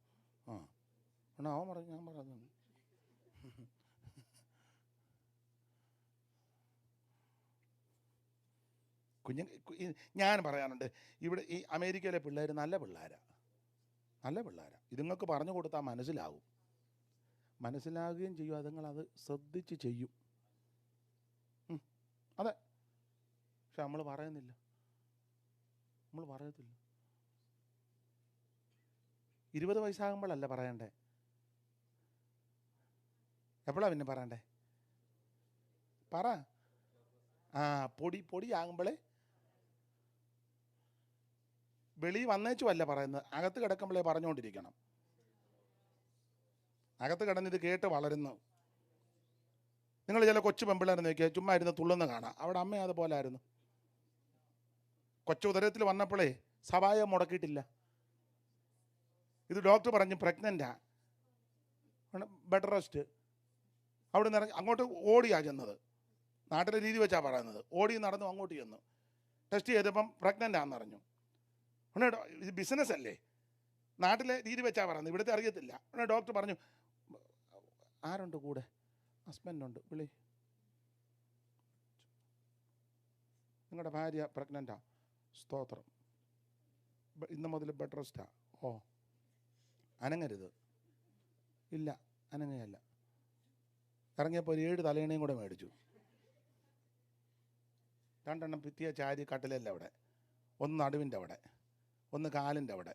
എന്നാ അവൻ പറഞ്ഞു, ഞാൻ പറഞ്ഞു. ഞാൻ പറയാനുണ്ട്, ഇവിടെ ഈ അമേരിക്കയിലെ പിള്ളേർ നല്ല പിള്ളേരാണ്, നല്ല പിള്ളേരാണ്. ഇതുങ്ങൾക്ക് പറഞ്ഞു കൊടുത്താൽ മനസ്സിലാകും, മനസ്സിലാകുകയും ചെയ്യും. അതുങ്ങളത് ശ്രദ്ധിച്ച് ചെയ്യും. അതെ, പക്ഷെ നമ്മൾ പറയുന്നില്ല, നമ്മൾ പറയത്തില്ല. 20 വയസ്സാകുമ്പോഴല്ല പറയണ്ടേ, എപ്പോഴാണ് പിന്നെ പറയണ്ടേ? പറ. പൊടിയാകുമ്പോഴേ, വെളി വന്നേച്ചുമല്ല പറയുന്നത്, അകത്ത് കിടക്കുമ്പോഴേ പറഞ്ഞുകൊണ്ടിരിക്കണം. അകത്ത് കിടന്നിത് കേട്ട് വളരുന്നു. നിങ്ങൾ ചില കൊച്ചു പെമ്പിള്ളേരെ നോക്കിയാൽ ചുമ്മാ ഇരുന്ന് തുള്ളുന്ന കാണാം. അവിടെ അമ്മ അതുപോലെ ആയിരുന്നു. കൊച്ചു ഉദരത്തിൽ വന്നപ്പോഴേ സവായം മുടക്കിയിട്ടില്ല. ഇത് ഡോക്ടർ പറഞ്ഞു പ്രഗ്നൻ്റാ, ബെഡ് റെസ്റ്റ്. അവിടെ നിന്ന് ഇറങ്ങി അങ്ങോട്ട് ഓടിയാ ചെന്നത്. നാട്ടിലെ രീതി വെച്ചാണ് പറയുന്നത്. ഓടി നടന്നു അങ്ങോട്ട് ചെന്നു. ടെസ്റ്റ് ചെയ്തപ്പം പ്രഗ്നൻ്റ് ആണെന്ന് അറിഞ്ഞു. ഇത് ബിസിനസ് അല്ലേ, നാട്ടിലെ രീതി വെച്ചാണ് പറയുന്നത്, ഇവിടുത്തെ അറിയത്തില്ല. ഉടനെ ഡോക്ടർ പറഞ്ഞു, ആരുണ്ട് കൂടെ? ഹസ്ബൻഡുണ്ട്, വിളി. നിങ്ങളുടെ ഭാര്യ പ്രഗ്നൻ്റാ. സ്തോത്രം. ഇന്ന് മുതൽ ബെഡ് റെസ്റ്റാ. അനങ്ങരുത്. ഇല്ല, അനങ്ങയല്ല. ഇറങ്ങിയപ്പോൾ 7 തലയണയും കൂടെ മേടിച്ചു. 2 എണ്ണം ഭിത്തിയെ ചാരി കട്ടിലല്ല അവിടെ, ഒന്ന് നടുവിൻ്റെ അവിടെ, ഒന്ന് കാലിൻ്റെ അവിടെ,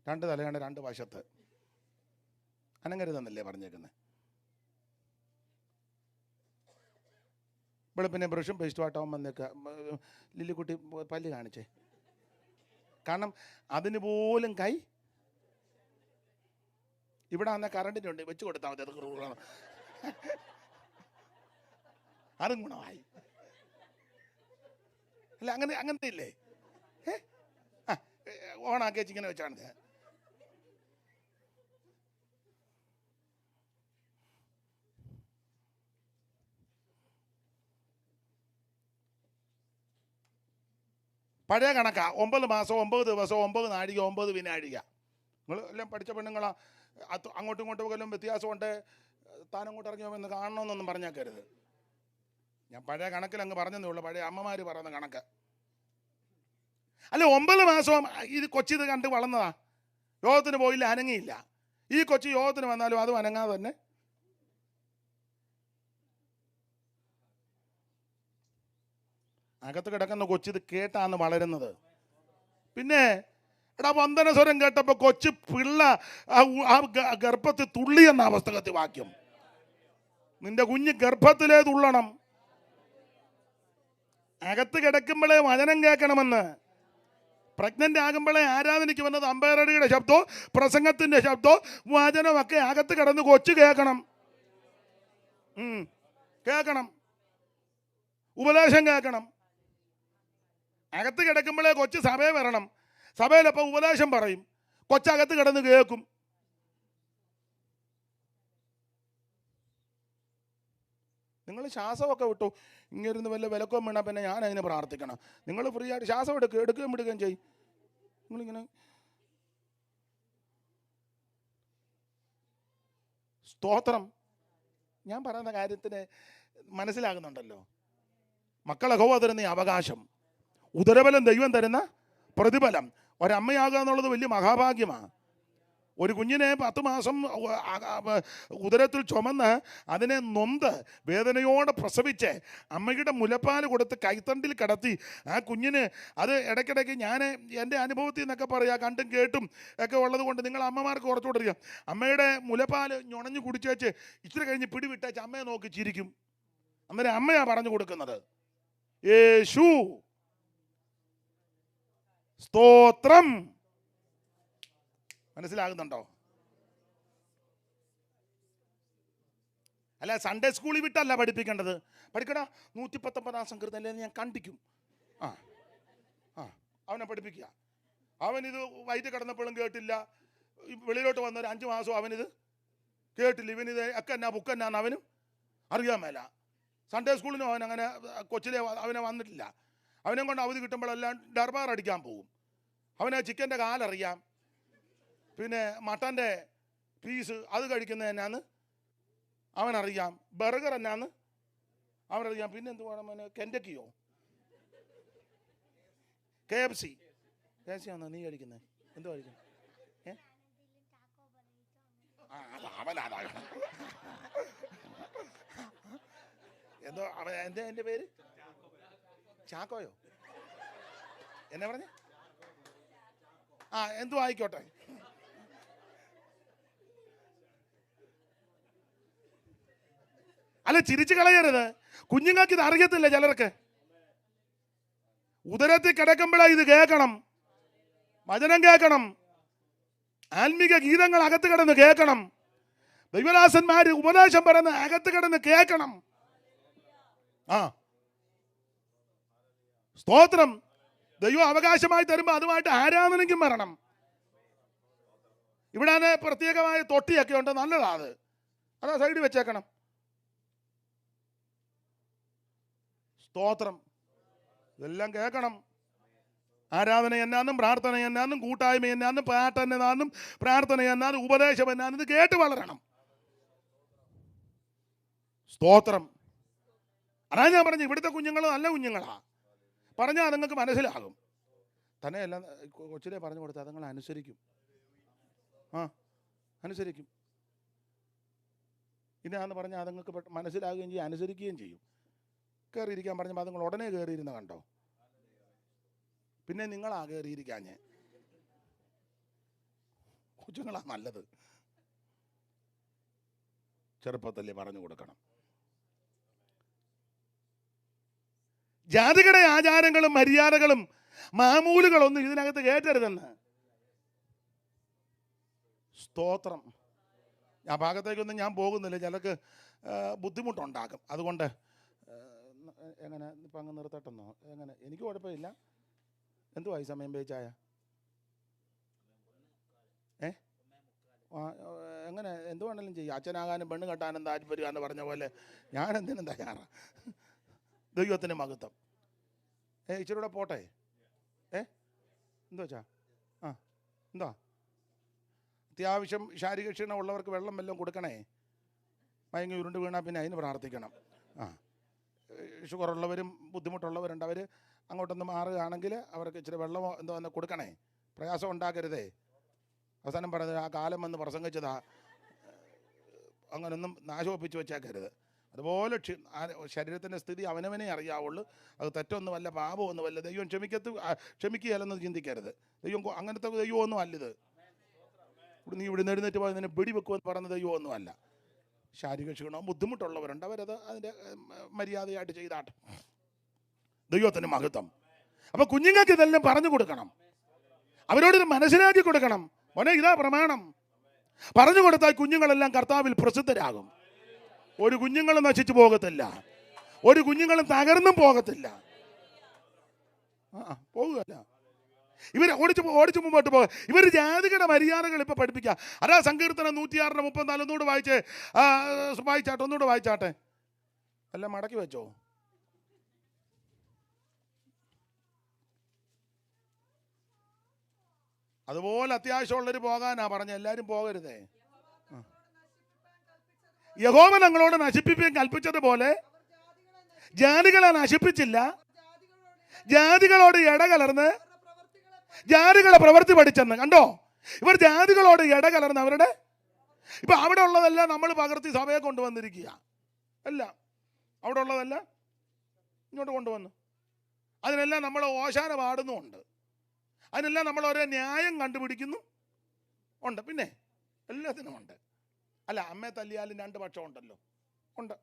2 തലയണ 2 വശത്ത്. അനങ്ങരുതെന്നല്ലേ പറഞ്ഞേക്കുന്നത്. വെളുപ്പിനെ ബ്രഷും പേസ്റ്റുമായിട്ടാവും വന്നേക്കുക. ലില്ലിക്കുട്ടി പല്ല് കാണിച്ചേ. കാരണം അതിന് പോലും കൈ. ഇവിടെ വന്ന കറണ്ടിൻ്റെ ഉണ്ട്, വെച്ച് കൊടുത്താൽ മതി. അത് അതും ഗുണമായി. അല്ല, അങ്ങനത്തെ ഇല്ലേ? ഓണാക്കി വെച്ച് ഇങ്ങനെ വെച്ചാണ്. പഴയ കണക്കാ. 9 മാസം 9 ദിവസം 9 നാഴിക 9 വിനാഴിക. നിങ്ങൾ എല്ലാം പഠിച്ച പെണ്ണുങ്ങളാ. അങ്ങോട്ടും ഇങ്ങോട്ടും എല്ലാം വ്യത്യാസമുണ്ട്. താനങ്ങോട്ട് ഇറങ്ങി എന്ന് കാണണമെന്നൊന്നും പറഞ്ഞേക്കരുത്. ഞാൻ പഴയ കണക്കിൽ അങ്ങ് പറഞ്ഞതേ ഉള്ളൂ, പഴയ അമ്മമാർ പറയുന്ന കണക്ക്. അല്ല, 9 മാസവും ഇത് കൊച്ചിത് കണ്ട് വളർന്നതാ. യോഗത്തിന് പോയില്ല, അനങ്ങിയില്ല. ഈ കൊച്ചി യോഗത്തിന് വന്നാലും അതും അനങ്ങാതെ തന്നെ. അകത്ത് കിടക്കുന്ന കൊച്ചിത് കേട്ടാണ് വളരുന്നത്. പിന്നെ വന്ദന സ്വരം കേട്ടപ്പോൾ കൊച്ചു പിള്ള ഗർഭത്തിൽ തുള്ളിയെന്ന പുസ്തകത്തിൽ വാക്യം. നിന്റെ കുഞ്ഞ് ഗർഭത്തിലേ തുള്ളണം. അകത്ത് കിടക്കുമ്പോഴേ വചനം കേൾക്കണമെന്ന്. പ്രഗ്നന്റ് ആകുമ്പോഴേ ആരാധനയ്ക്ക് വന്നത് അമ്പയറടിയുടെ ശബ്ദമോ പ്രസംഗത്തിന്റെ ശബ്ദമോ വചനമൊക്കെ അകത്ത് കിടന്ന് കൊച്ചു കേൾക്കണം. കേൾക്കണം, ഉപദേശം കേൾക്കണം. അകത്ത് കിടക്കുമ്പോഴേ കൊച്ചു സഭയിൽ വരണം. സഭയിലപ്പോൾ ഉപദേശം പറയും, കൊച്ചകത്ത് കിടന്ന് കേൾക്കും. നിങ്ങൾ ശ്വാസമൊക്കെ വിട്ടു ഇങ്ങിരുന്ന് വല്ല വിലക്കോ വീണാൽ പിന്നെ ഞാൻ അതിന് പ്രാർത്ഥിക്കണം. നിങ്ങൾ ഫ്രീ ആയിട്ട് ശ്വാസം എടുക്കുകയും വിടുകയും ചെയ്യും. നിങ്ങളിങ്ങനെ സ്തോത്രം. ഞാൻ പറയുന്ന കാര്യത്തിന് മനസ്സിലാകുന്നുണ്ടല്ലോ. മക്കളെ യഹോവ തരുന്ന ഈ അവകാശം, ഉദരബലം ദൈവം തരുന്ന പ്രതിഫലം. ഒരമ്മയാകുക എന്നുള്ളത് വലിയ മഹാഭാഗ്യമാണ്. ഒരു കുഞ്ഞിനെ 10 മാസം ഉദരത്തിൽ ചുമന്ന് അതിനെ നൊന്ത് വേദനയോടെ പ്രസവിച്ച് അമ്മയുടെ മുലപ്പാൽ കൊടുത്ത് കൈത്തണ്ടിൽ കിടത്തി ആ കുഞ്ഞിന് അത് ഇടയ്ക്കിടയ്ക്ക് ഞാൻ എൻ്റെ അനുഭവത്തിൽ നിന്നൊക്കെ പറയാം, കണ്ടും കേട്ടും ഒക്കെ ഉള്ളത് കൊണ്ട് നിങ്ങൾ അമ്മമാർക്ക് കുറച്ചുകൂടെ അറിയാം. അമ്മയുടെ മുലപ്പാൽ ഞൊണഞ്ഞു കുടിച്ചേച്ച് ഇച്ചിരി കഴിഞ്ഞ് പിടിവിട്ടേച്ച് അമ്മയെ നോക്കി ചിരിക്കും. അന്നേരം അമ്മയാണ് പറഞ്ഞു കൊടുക്കുന്നത്. യേശു സ്തോത്രം. മനസ്സിലാകുന്നുണ്ടോ? അല്ല, സൺഡേ സ്കൂളിൽ വിട്ടല്ല പഠിപ്പിക്കേണ്ടത്. പഠിക്കടാ 119 സങ്കീർത്തനം ഞാൻ കണ്ടിക്കും. ആ ആ അവനെ പഠിപ്പിക്കുക. അവനിത് വയറ്റ് കിടന്നപ്പോഴും കേട്ടില്ല, വെളിയിലോട്ട് വന്ന ഒരു 5 മാസം അവനിത് കേട്ടില്ല. ഇവനിത് എക്കന്നാ ബുക്കന്നാന്ന് അവനും അറിയാൻ മേല. സൺഡേ സ്കൂളിനും അവൻ അങ്ങനെ കൊച്ചിലെ അവനെ വന്നിട്ടില്ല. അവനെ കൊണ്ട് അവധി കിട്ടുമ്പോഴെല്ലാം ഡർബാർ അടിക്കാൻ പോകും. അവന് ചിക്കൻ്റെ കാലറിയാം, പിന്നെ മട്ടൻ്റെ പീസ് അത് കഴിക്കുന്നത് എന്നാന്ന് അവനറിയാം, ബർഗർ എന്നാന്ന് അവനറിയാം. പിന്നെ എന്ത് വേണം അവന്? കെൻഡക്കിയോ KFC ആണോ നീ കഴിക്കുന്നത്? എന്തോ കഴിക്കുന്നത്? എന്തോ അവൻ എൻ്റെ പേര് ചാക്കോയോ എന്നാ പറഞ്ഞ? ആ എന്തോ ആയിക്കോട്ടെ. അല്ല, ചിരിച്ചു കളയരുത്. കുഞ്ഞുങ്ങൾക്ക് ഇത് അറിയത്തില്ല. ചിലർക്ക് ഉദരത്തിൽ കിടക്കുമ്പോഴേ ഇത് കേൾക്കണം, വചനം കേൾക്കണം, ആത്മീക ഗീതങ്ങൾ അകത്ത് കിടന്ന് കേൾക്കണം, ദൈവദാസന്മാര് ഉപദേശം പറയുന്ന അകത്ത് കിടന്ന് കേൾക്കണം. ആ സ്തോത്രം. ദൈവം അവകാശമായി തരുമ്പോൾ അതുമായിട്ട് ആരാധനയ്ക്കും വരണം. ഇവിടെ പ്രത്യേകമായ തൊട്ടിയൊക്കെ ഉണ്ട്, നല്ലതാ അത്. അതാ സൈഡിൽ വെച്ചേക്കണം. സ്തോത്രം. ഇതെല്ലാം കേൾക്കണം. ആരാധന എന്നാന്നും പ്രാർത്ഥന എന്നാന്നും കൂട്ടായ്മ എന്നാന്നും പാട്ട് എന്നാന്നും പ്രാർത്ഥന എന്നാന്നും ഉപദേശം എന്നാന്നും ഇത് കേട്ട് വളരണം. സ്തോത്രം. അതാ ഞാൻ പറഞ്ഞു, ഇവിടുത്തെ കുഞ്ഞുങ്ങൾ നല്ല കുഞ്ഞുങ്ങളാ. പറഞ്ഞാൽ നിങ്ങൾക്ക് മനസ്സിലാകും. തന്നെയല്ല, കൊച്ചിലെ പറഞ്ഞു കൊടുത്താൽ അതുങ്ങൾ അനുസരിക്കും. ആ അനുസരിക്കും. ഇന്നാന്ന് പറഞ്ഞാൽ അതുങ്ങൾക്ക് മനസ്സിലാകുകയും ചെയ്യും, അനുസരിക്കുകയും ചെയ്യും. കയറിയിരിക്കാൻ പറഞ്ഞപ്പോൾ അതുങ്ങൾ ഉടനെ കയറിയിരുന്ന കണ്ടോ? പിന്നെ നിങ്ങളാ കയറിയിരിക്കാഞ്ഞ്. കൊച്ചുങ്ങളാ നല്ലത്. ചെറുപ്പത്തല്ലേ പറഞ്ഞു കൊടുക്കണം. ജാതികളുടെ ആചാരങ്ങളും മര്യാദകളും മാമൂലുകളൊന്നും ഇതിനകത്ത് കയറ്റരുതെന്ന്. സ്തോത്രം. ആ ഭാഗത്തേക്കൊന്നും ഞാൻ പോകുന്നില്ല, ചിലർക്ക് ബുദ്ധിമുട്ടുണ്ടാകും. അതുകൊണ്ട് എങ്ങനെ ഇപ്പം അങ്ങ് നിർത്തട്ടെന്നോ? എങ്ങനെ? എനിക്ക് കുഴപ്പമില്ല. എന്തുവാ ഈ സമയം പേച്ചായ? എങ്ങനെ എന്ത് വേണമെങ്കിലും ചെയ്യും. അച്ഛനാകാനും പെണ്ണ് കെട്ടാനും താല്പര്യമാണെന്ന് പറഞ്ഞ പോലെ ഞാൻ എന്തിനും തയ്യാറാണ്. ദൈവത്തിന് മഹത്വം. ഇച്ചിരി കൂടെ പോട്ടെ. എന്താ വെച്ചാ? ആ എന്താ അത്യാവശ്യം ശാരീരിക ക്ഷീണം ഉള്ളവർക്ക് വെള്ളം വല്ലതും കൊടുക്കണേ. മയങ്ങി ഉരുണ്ട് വീണാൽ പിന്നെ അതിന് പ്രാർത്ഥിക്കണം. ആ ഷുഗറുള്ളവരും ബുദ്ധിമുട്ടുള്ളവരുണ്ട്. അവർ അങ്ങോട്ടൊന്ന് മാറുകയാണെങ്കിൽ അവർക്ക് ഇച്ചിരി വെള്ളമോ എന്തോ ഒന്ന് കൊടുക്കണേ. പ്രയാസം ഉണ്ടാക്കരുതേ. അവസാനം പറഞ്ഞത് ആ കാലം വന്ന് പ്രസംഗിച്ചതാ, അങ്ങനൊന്നും നാശമൊപ്പിച്ച് വെച്ചേക്കരുത്. അതുപോലെ ശരീരത്തിൻ്റെ സ്ഥിതി അവനവനെ അറിയാവുള്ളൂ. അത് തെറ്റൊന്നുമല്ല, പാപമൊന്നുമല്ല. ദൈവം ക്ഷമിക്കുകയല്ലെന്ന് ചിന്തിക്കരുത്. ദൈവം അങ്ങനത്തെ ദൈവമൊന്നും അല്ലിത്. നീ ഇവിടെ എഴുന്നേറ്റ് പോയി നിന്നെ വെടിവെക്കുമെന്ന് പറയുന്ന ദൈവമൊന്നുമല്ല. ശാരീരിക ക്ഷീണവും ബുദ്ധിമുട്ടുള്ളവരുണ്ട്, അവരത് അതിൻ്റെ മര്യാദയായിട്ട് ചെയ്താട്ടെ. ദൈവത്തിന് മഹത്വം. അപ്പം കുഞ്ഞുങ്ങൾക്ക് ഇതെല്ലാം പറഞ്ഞു കൊടുക്കണം, അവരോടിത് മനസ്സിലാക്കി കൊടുക്കണം. മോനെ ഇതാ പ്രമാണം. പറഞ്ഞു കൊടുത്താൽ കുഞ്ഞുങ്ങളെല്ലാം കർത്താവിൽ പ്രസിദ്ധരാകും. ഒരു കുഞ്ഞുങ്ങളും നശിച്ചു പോകത്തില്ല, ഒരു കുഞ്ഞുങ്ങളും തകർന്നും പോകത്തില്ല. പോകുകയല്ല, ഇവർ ഓടിച്ചു മുമ്പോട്ട് പോകുക. ഇവർ ജാതികളുടെ മര്യാദകൾ ഇപ്പൊ പഠിപ്പിക്കുക. അതാ സങ്കീർത്തനം 106:34 ഒന്നുകൂടെ വായിച്ചാട്ടെ, ഒന്നുകൂടെ വായിച്ചാട്ടെ. എല്ലാം മടക്കി വെച്ചോ. അതുപോലെ അത്യാവശ്യമുള്ളവർ പോകാനാ പറഞ്ഞ, എല്ലാവരും പോകരുതേ. യഹോവ ഞങ്ങളോട് നശിപ്പിക്കാൻ കൽപ്പിച്ചതുപോലെ ജാതികളെ നശിപ്പിച്ചില്ല. ജാതികളോട് ഇടകലർന്ന് ജാതികളെ പ്രവൃത്തി പഠിച്ചെന്ന് കണ്ടോ. ഇവർ ജാതികളോട് ഇടകലർന്ന് അവരുടെ ഇപ്പൊ അവിടെ ഉള്ളതെല്ലാം നമ്മൾ പകർത്തി സഭയെ കൊണ്ടുവന്നിരിക്കുക. അല്ല, അവിടെ ഉള്ളതെല്ലാം ഇങ്ങോട്ട് കൊണ്ടുവന്നു. അതിനെല്ലാം നമ്മൾ ഓശാന പാടുന്നുമുണ്ട്, അതിനെല്ലാം നമ്മൾ ഓരോ ന്യായം കണ്ടുപിടിക്കുന്നു ഉണ്ട്. പിന്നെ എല്ലാത്തിനും ഉണ്ട്. അല്ല, അമ്മയെ തല്ലിയാലും 2 പക്ഷം ഉണ്ടല്ലോ, ഉണ്ട്.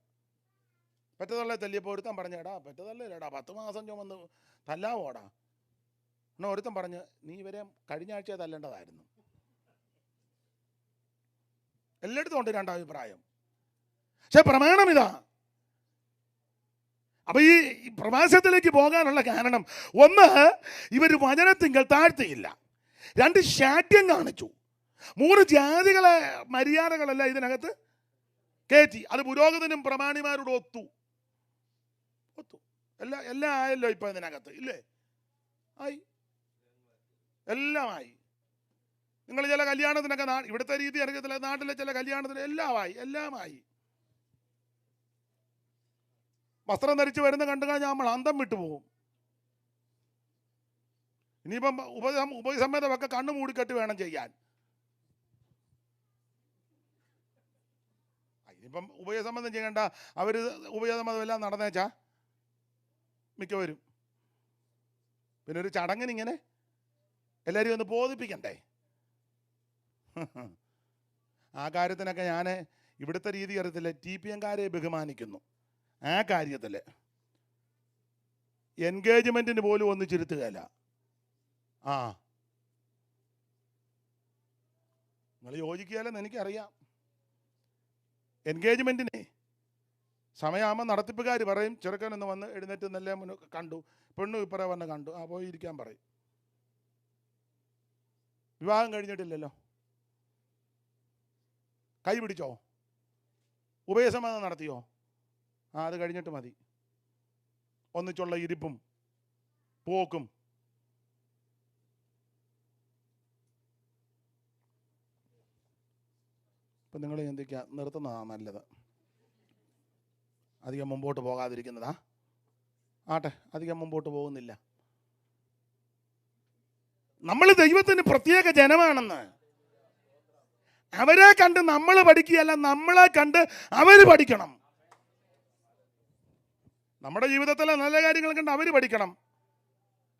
പെറ്റതള്ളെ തല്ലിയപ്പോൾ ഒരുത്തൻ പറഞ്ഞേടാ പെറ്റതള്ളയിലേടാ 10 മാസം ചുമന്ന് തല്ലാവോടാ. എന്നാൽ ഒരുത്തൻ പറഞ്ഞ് നീ ഇവരെ കഴിഞ്ഞ ആഴ്ച തല്ലേണ്ടതായിരുന്നു. എല്ലായിടത്തും ഉണ്ട് 2 അഭിപ്രായം. പക്ഷെ പ്രമാണം ഇതാ. അപ്പൊ ഈ പ്രവാസത്തിലേക്ക് പോകാനുള്ള കാരണം, ഒന്ന്, ഇവർ വചനത്തിങ്കൽ താഴ്ത്തിയില്ല. രണ്ട്, ശാഠ്യം കാണിച്ചു. മൂന്ന്, ജാതികളെ മര്യാദകളെല്ലാം ഇതിനകത്ത് കയറ്റി. അത് പുരോഹിതനും പ്രമാണിമാരോട് ഒത്തു. എല്ലാം ആയല്ലോ ഇപ്പൊ ഇതിനകത്ത്, ഇല്ലേ? ആയി, എല്ലാമായി. നിങ്ങൾ ചില കല്യാണത്തിനൊക്കെ ഇവിടുത്തെ രീതി അറിയത്തില്ല, നാട്ടിലെ ചില കല്യാണത്തിന് എല്ലാമായി. വസ്ത്രം ധരിച്ച് വരുന്ന കണ്ടു കഴിഞ്ഞാൽ നമ്മൾ അന്തം വിട്ടുപോകും. ഇനിയിപ്പം ഉപസമ്മതമൊക്കെ കണ്ണു മൂടിക്കെട്ട് വേണം ചെയ്യാൻ. ഇനിയിപ്പം ഉഭയസമ്മതം ചെയ്യണ്ട, അവർ ഉഭയസമ്മതം എല്ലാം നടന്നേച്ചാ മിക്കവരും. പിന്നെ ഒരു ചടങ്ങിനിങ്ങനെ എല്ലാവരും ഒന്ന് ബോധിപ്പിക്കണ്ടേ? ആ കാര്യത്തിനൊക്കെ ഞാൻ ഇവിടുത്തെ രീതി അറിയത്തില്ല, TPM-കാരെ ബഹുമാനിക്കുന്നു. ആ കാര്യത്തിൽ എൻഗേജ്മെന്റിന് പോലും ഒന്നിച്ചിരുത്തുകയല്ല. നിങ്ങൾ യോജിക്കുകയല്ലെന്ന് എനിക്കറിയാം. എൻഗേജ്മെന്റിനെ സമയമാകുമ്പോൾ നടത്തിപ്പുകാർ പറയും, ചെറുക്കനൊന്ന് വന്ന് എഴുന്നേറ്റ് നല്ല കണ്ടു, പെണ്ണു ഇപ്പറ വന്ന് കണ്ടു, പോയി ഇരിക്കാൻ പറയും. വിവാഹം കഴിഞ്ഞിട്ടില്ലല്ലോ, കൈ പിടിച്ചോ, ഉഭയസമ്മതം നടത്തിയോ, അത് കഴിഞ്ഞിട്ട് മതി. ഒന്നിച്ചുള്ള ഇരിപ്പും പോക്കും. ഇപ്പം നിങ്ങൾ ചിന്തിക്കുക, നിർത്തുന്നതാണ് നല്ലത്, അധികം മുമ്പോട്ട് പോകാതിരിക്കുന്നതാ. അധികം മുമ്പോട്ട് പോകുന്നില്ല. നമ്മൾ ദൈവത്തിന് പ്രത്യേക ജനമാണെന്ന് അവരെ കണ്ട് നമ്മൾ പഠിക്കുകയല്ല, നമ്മളെ കണ്ട് അവർ പഠിക്കണം. നമ്മുടെ ജീവിതത്തിലെ നല്ല കാര്യങ്ങൾ കണ്ട് അവർ പഠിക്കണം.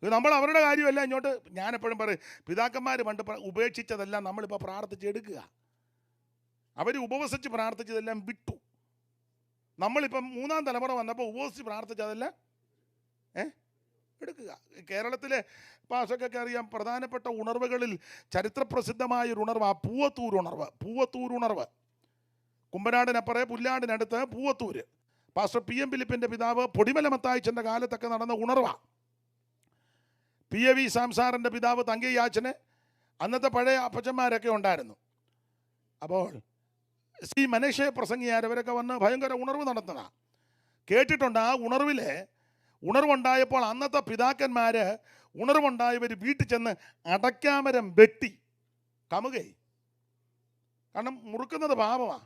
ഇത് നമ്മൾ അവരുടെ കാര്യമല്ല. ഇങ്ങോട്ട് ഞാൻ എപ്പോഴും പറയും, പിതാക്കന്മാർ പണ്ട് ഉപേക്ഷിച്ചതെല്ലാം നമ്മളിപ്പോൾ പ്രാർത്ഥിച്ചെടുക്കുക. അവർ ഉപവസിച്ച് പ്രാർത്ഥിച്ചതെല്ലാം വിട്ടു. നമ്മളിപ്പം മൂന്നാം തലമുറ വന്നപ്പോൾ ഉപവസിച്ച് പ്രാർത്ഥിച്ചതെല്ലാം എടുക്കുക. കേരളത്തിലെ ഭാഷക്കൊക്കെ അറിയാം, പ്രധാനപ്പെട്ട ഉണർവുകളിൽ ചരിത്രപ്രസിദ്ധമായൊരു ഉണർവ് പൂവത്തൂർ ഉണർവ്. കുമ്പനാടിനപ്പുറേ പുല്ലാടിനടുത്ത് പൂവത്തൂർ പാസ്റ്റർ PM ഫിലിപ്പിൻ്റെ പിതാവ് പൊടിമല മത്തായിച്ചൻ്റെ കാലത്തൊക്കെ നടന്ന ഉണർവാണ്. PAV സാംസാറിൻ്റെ പിതാവ് തങ്കയ്യാച്ചന് അന്നത്തെ പഴയ അപ്പച്ചന്മാരൊക്കെ ഉണ്ടായിരുന്നു. അപ്പോൾ മനേഷെ പ്രസംഗിയാരവരൊക്കെ വന്ന് ഭയങ്കര ഉണർവ് നടത്തുന്നതാണ് കേട്ടിട്ടുണ്ട്. ആ ഉണർവുണ്ടായപ്പോൾ അന്നത്തെ പിതാക്കന്മാർ ഉണർവുണ്ടായവർ വീട്ടിൽ ചെന്ന് അടയ്ക്കാമരം വെട്ടി കമുകേ. കാരണം മുറുക്കുന്നത് പാപമാണ്.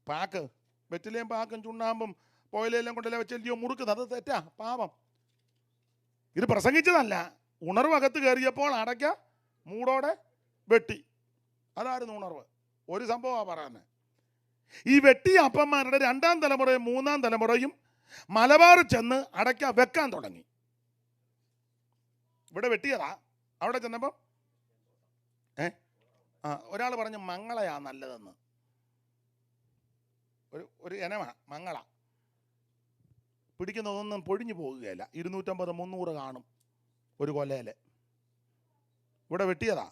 പാക്ക് വെറ്റിലേയും പാക്കും ചുണ്ണാമ്പും പോയിലെല്ലാം കൊണ്ടല്ലേ വെച്ചല്ലയോ മുറുക്കുന്നത്, അത് തെറ്റാ, പാപം. ഇത് പ്രസംഗിച്ചതല്ല, ഉണർവകത്ത് കയറിയപ്പോൾ അടയ്ക്ക മൂടോടെ വെട്ടി. അതായിരുന്നു ഉണർവ്. ഒരു സംഭവമാണ് പറയുന്നത്. ഈ വെട്ടിയ അപ്പന്മാരുടെ രണ്ടാം തലമുറയും മൂന്നാം തലമുറയും മലബാർ ചെന്ന് അടയ്ക്ക വെക്കാൻ തുടങ്ങി. ഇവിടെ വെട്ടിയതാ, അവിടെ ചെന്നപ്പം ഒരാൾ പറഞ്ഞു മങ്ങളയാ നല്ലതെന്ന്. ഒരു ഇനമാണ് മങ്ങള. പിടിക്കുന്നതൊന്നും പൊഴിഞ്ഞു പോകുകയില്ല. 250-300 കാണും ഒരു കൊലയിൽ. ഇവിടെ വെട്ടിയതാ,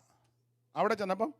അവിടെ ചെന്നപ്പം